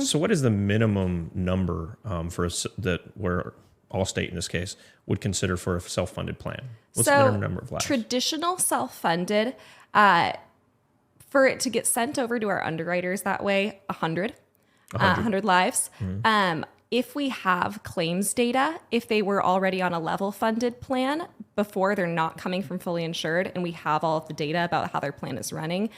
So what is the minimum number that where Allstate in this case would consider for a self-funded plan? What's the minimum number of lives? Traditional self-funded, for it to get sent over to our underwriters that way, 100 lives. If we have claims data, if they were already on a level funded plan before, they're not coming from fully insured, and we have all of the data about how their plan is running,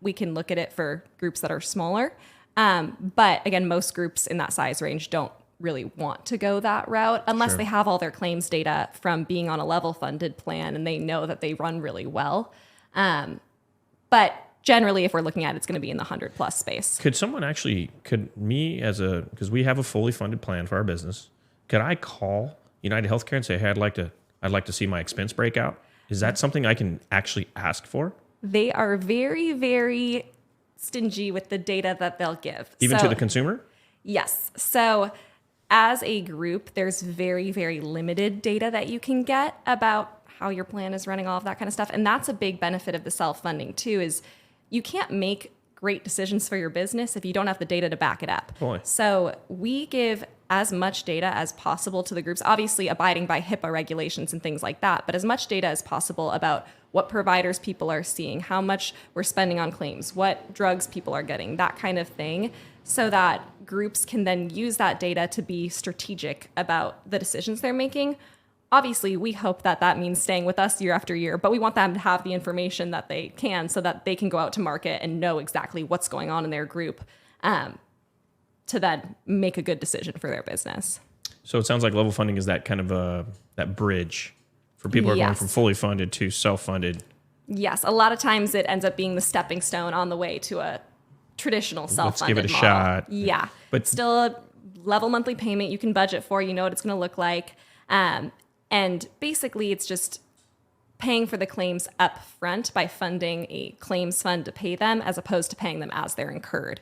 we can look at it for groups that are smaller. But again, most groups in that size range don't really want to go that route unless they have all their claims data from being on a level funded plan and they know that they run really well. But generally, if we're looking at it, it's going to be in the 100+ space. Because we have a fully funded plan for our business, could I call United Healthcare and say, hey, I'd like to see my expense breakout? Is that something I can actually ask for? They are very, very stingy with the data that they'll give. Even to the consumer? Yes. So as a group, there's very, very limited data that you can get about how your plan is running, all of that kind of stuff. And that's a big benefit of the self-funding too, is you can't make great decisions for your business if you don't have the data to back it up. Boy. So we give as much data as possible to the groups, obviously abiding by HIPAA regulations and things like that, but as much data as possible about what providers people are seeing, how much we're spending on claims, what drugs people are getting, that kind of thing, so that groups can then use that data to be strategic about the decisions they're making. Obviously, we hope that that means staying with us year after year, but we want them to have the information that they can so that they can go out to market and know exactly what's going on in their group to then make a good decision for their business. So it sounds like level funding is that kind of that bridge for people who are going from fully funded to self-funded. Yes, a lot of times it ends up being the stepping stone on the way to a traditional self-funded Let's give it a model. shot. Yeah, but still a level monthly payment you can budget for. You know what it's going to look like. And basically, it's just paying for the claims up front by funding a claims fund to pay them as opposed to paying them as they're incurred.